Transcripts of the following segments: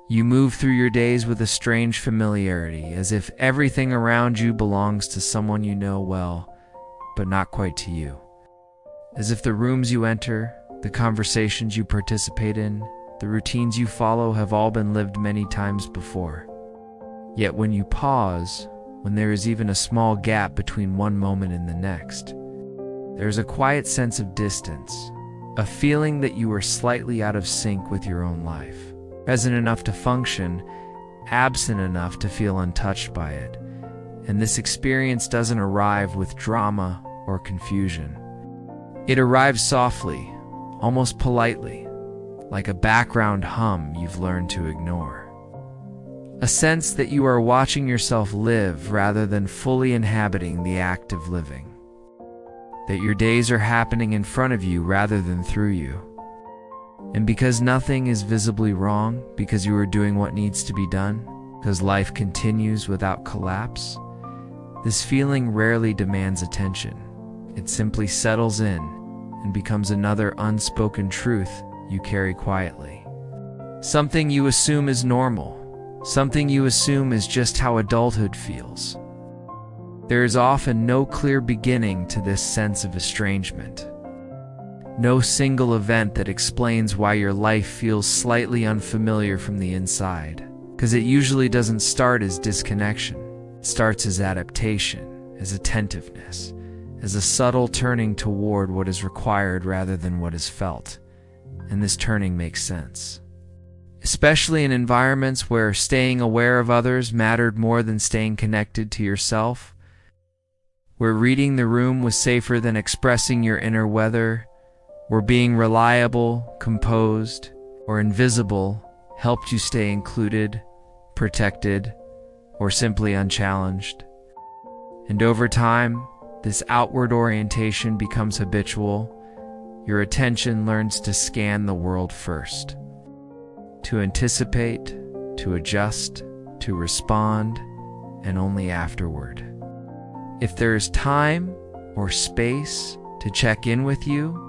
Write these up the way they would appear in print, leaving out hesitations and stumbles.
You move through your days with a strange familiarity, as if everything around you belongs to someone you know well, but not quite to you. As if the rooms you enter, the conversations you participate in, the routines you follow have all been lived many times before. Yet when you pause, when there is even a small gap between one moment and the next, there is a quiet sense of distance, a feeling that you are slightly out of sync with your own life. Present enough to function, absent enough to feel untouched by it. And this experience doesn't arrive with drama or confusion. It arrives softly, almost politely, like a background hum you've learned to ignore. A sense that you are watching yourself live rather than fully inhabiting the act of living. That your days are happening in front of you rather than through you. And because nothing is visibly wrong, because you are doing what needs to be done, because life continues without collapse, this feeling rarely demands attention. It simply settles in and becomes another unspoken truth you carry quietly. Something you assume is normal, something you assume is just how adulthood feels. There is often no clear beginning to this sense of estrangement. No single event that explains why your life feels slightly unfamiliar from the inside, because it usually doesn't start as disconnection. It starts as adaptation, as attentiveness, as a subtle turning toward what is required rather than what is felt. And this turning makes sense. Especially in environments where staying aware of others mattered more than staying connected to yourself, where reading the room was safer than expressing your inner weather, where being reliable, composed, or invisible helped you stay included, protected, or simply unchallenged. And over time, this outward orientation becomes habitual. Your attention learns to scan the world first, to anticipate, to adjust, to respond, and only afterward. If there is time or space to check in with you,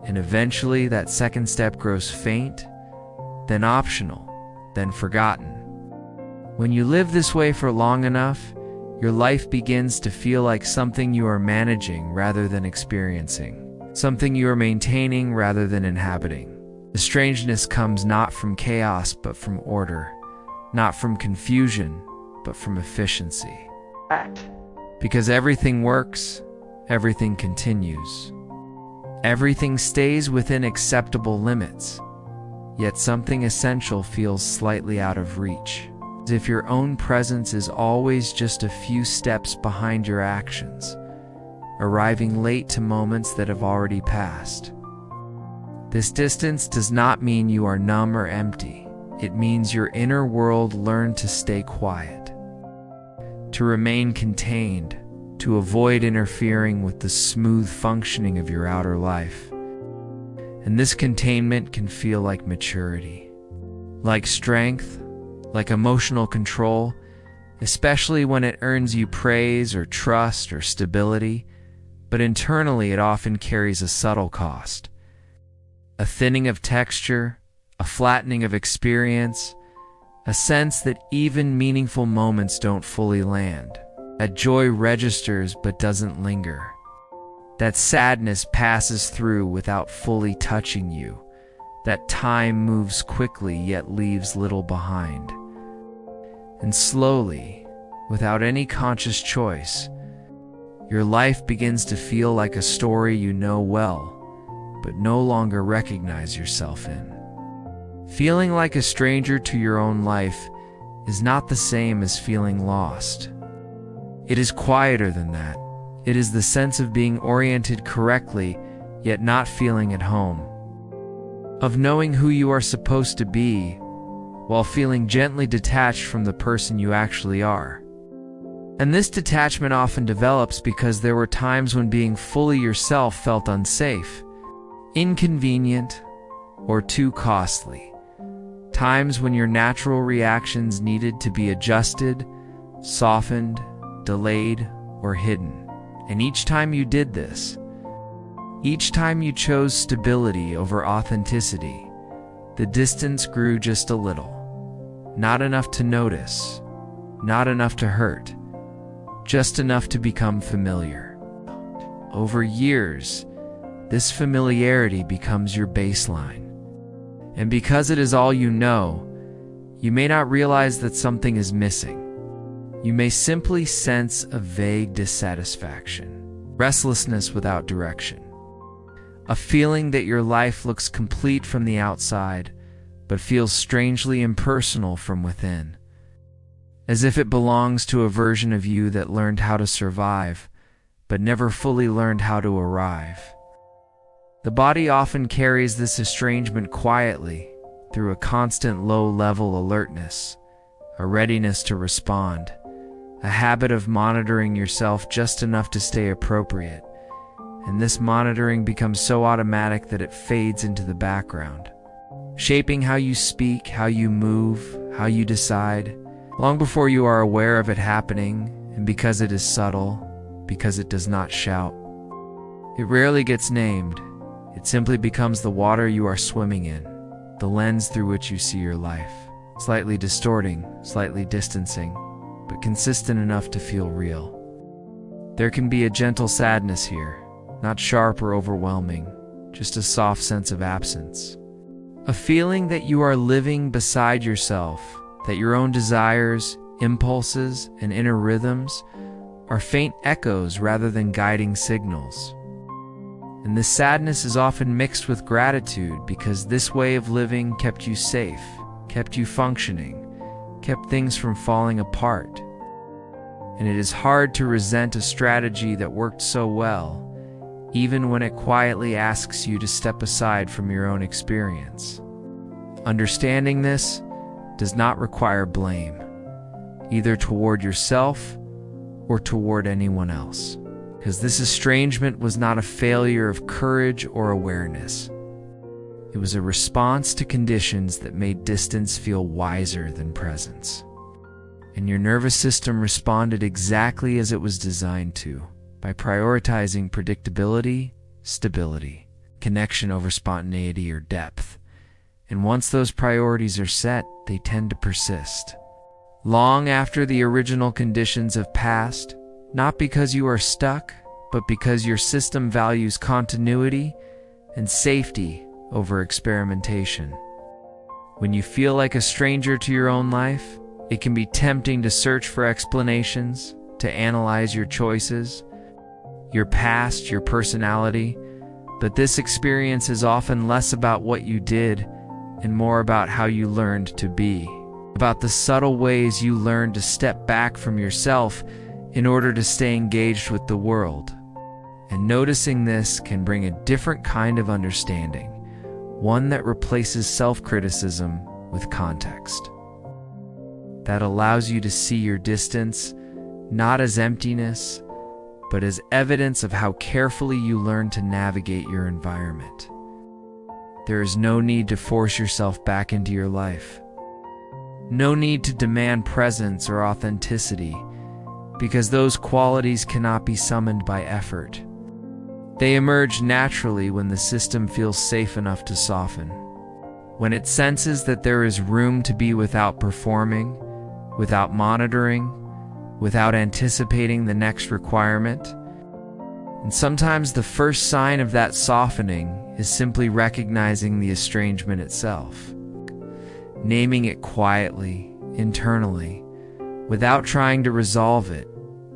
and eventually that second step grows faint, then optional, then forgotten. When you live this way for long enough, your life begins to feel like something you are managing rather than experiencing, something you are maintaining rather than inhabiting. The strangeness comes not from chaos but from order, not from confusion but from efficiency. Because everything works, everything continues. Everything stays within acceptable limits, yet something essential feels slightly out of reach, as if your own presence is always just a few steps behind your actions, arriving late to moments that have already passed. This distance does not mean you are numb or empty. It means your inner world learned to stay quiet, to remain contained, to avoid interfering with the smooth functioning of your outer life. And this containment can feel like maturity, like strength, like emotional control, especially when it earns you praise or trust or stability, but internally it often carries a subtle cost. A thinning of texture, a flattening of experience, a sense that even meaningful moments don't fully land. That joy registers but doesn't linger. That sadness passes through without fully touching you. That time moves quickly yet leaves little behind. And slowly, without any conscious choice, your life begins to feel like a story you know well, but no longer recognize yourself in. Feeling like a stranger to your own life is not the same as feeling lost. It is quieter than that. It is the sense of being oriented correctly, yet not feeling at home. Of knowing who you are supposed to be, while feeling gently detached from the person you actually are. And this detachment often develops because there were times when being fully yourself felt unsafe, inconvenient, or too costly. Times when your natural reactions needed to be adjusted, softened, delayed, or hidden. And each time you did this, each time you chose stability over authenticity, the distance grew just a little. not enough to notice, not enough to hurt, just enough to become familiar. Over years, this familiarity becomes your baseline. And because it is all you know, you may not realize that something is missing. You may simply sense a vague dissatisfaction, restlessness without direction, a feeling that your life looks complete from the outside, but feels strangely impersonal from within, as if it belongs to a version of you that learned how to survive, but never fully learned how to arrive. The body often carries this estrangement quietly through a constant low-level alertness, a readiness to respond, a habit of monitoring yourself just enough to stay appropriate, and this monitoring becomes so automatic that it fades into the background, shaping how you speak, how you move, how you decide, long before you are aware of it happening. And because it is subtle, because it does not shout, it rarely gets named. It simply becomes the water you are swimming in, the lens through which you see your life, slightly distorting, slightly distancing, but consistent enough to feel real. There can be a gentle sadness here, not sharp or overwhelming, just a soft sense of absence. A feeling that you are living beside yourself, that your own desires, impulses, and inner rhythms are faint echoes rather than guiding signals. And this sadness is often mixed with gratitude because this way of living kept you safe, kept you functioning, kept things from falling apart. And it is hard to resent a strategy that worked so well, even when it quietly asks you to step aside from your own experience. Understanding this does not require blame, either toward yourself or toward anyone else, because this estrangement was not a failure of courage or awareness. It was a response to conditions that made distance feel wiser than presence. And your nervous system responded exactly as it was designed to, by prioritizing predictability, stability, connection over spontaneity or depth. And once those priorities are set, they tend to persist. Long after the original conditions have passed, not because you are stuck, but because your system values continuity and safety over experimentation. When you feel like a stranger to your own life, it can be tempting to search for explanations, to analyze your choices, your past, your personality, but this experience is often less about what you did and more about how you learned to be, about the subtle ways you learned to step back from yourself in order to stay engaged with the world. And noticing this can bring a different kind of understanding, one that replaces self-criticism with context, that allows you to see your distance not as emptiness, but as evidence of how carefully you learn to navigate your environment. There is no need to force yourself back into your life. No need to demand presence or authenticity, because those qualities cannot be summoned by effort. They emerge naturally when the system feels safe enough to soften, when it senses that there is room to be without performing, without monitoring, without anticipating the next requirement. And sometimes the first sign of that softening is simply recognizing the estrangement itself, naming it quietly, internally, without trying to resolve it,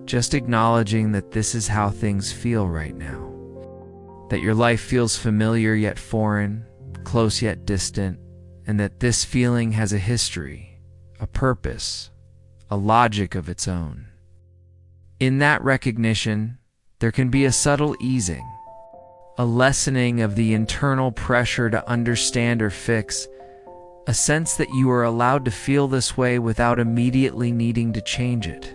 just acknowledging that this is how things feel right now. That your life feels familiar yet foreign, close yet distant, and that this feeling has a history, a purpose, a logic of its own. In that recognition, there can be a subtle easing, a lessening of the internal pressure to understand or fix, a sense that you are allowed to feel this way without immediately needing to change it.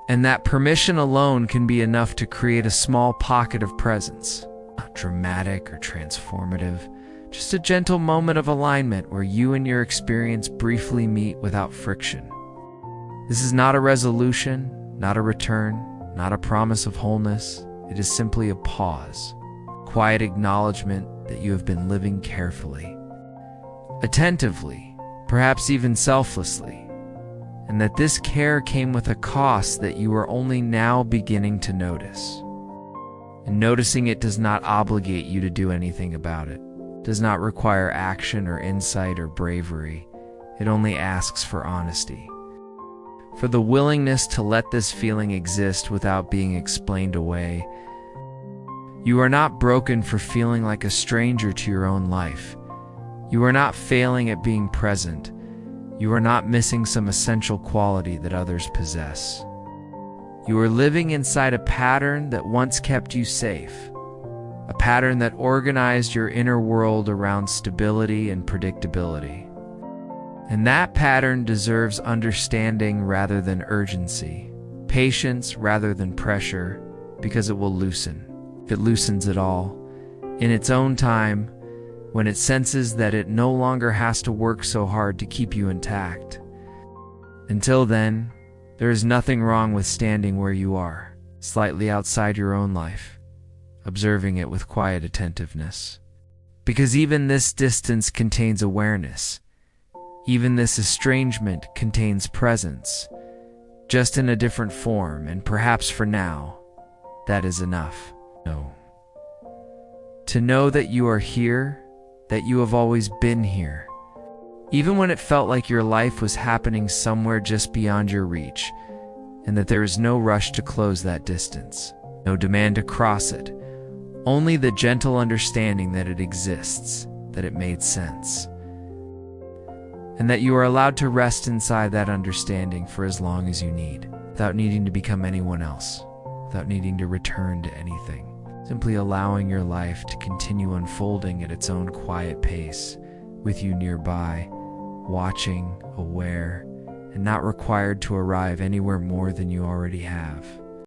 And that permission alone can be enough to create a small pocket of presence, not dramatic or transformative, just a gentle moment of alignment where you and your experience briefly meet without friction. This is not a resolution, not a return, not a promise of wholeness. It is simply a pause, quiet acknowledgement that you have been living carefully, attentively, perhaps even selflessly, and that this care came with a cost that you are only now beginning to notice. And noticing it does not obligate you to do anything about it, does not require action or insight or bravery. It only asks for honesty, for the willingness to let this feeling exist without being explained away. You are not broken for feeling like a stranger to your own life. You are not failing at being present. You are not missing some essential quality that others possess. You are living inside a pattern that once kept you safe, a pattern that organized your inner world around stability and predictability. And that pattern deserves understanding rather than urgency, patience rather than pressure, because it will loosen, if it loosens at all, in its own time, when it senses that it no longer has to work so hard to keep you intact. Until then, there is nothing wrong with standing where you are, slightly outside your own life, observing it with quiet attentiveness. Because even this distance contains awareness. Even this estrangement contains presence, just in a different form, and perhaps for now, that is enough. No. To know that you are here, that you have always been here. Even when it felt like your life was happening somewhere just beyond your reach, and that there is no rush to close that distance, no demand to cross it, only the gentle understanding that it exists, that it made sense, and that you are allowed to rest inside that understanding for as long as you need, without needing to become anyone else, without needing to return to anything, simply allowing your life to continue unfolding at its own quiet pace, with you nearby, watching, aware, and not required to arrive anywhere more than you already have.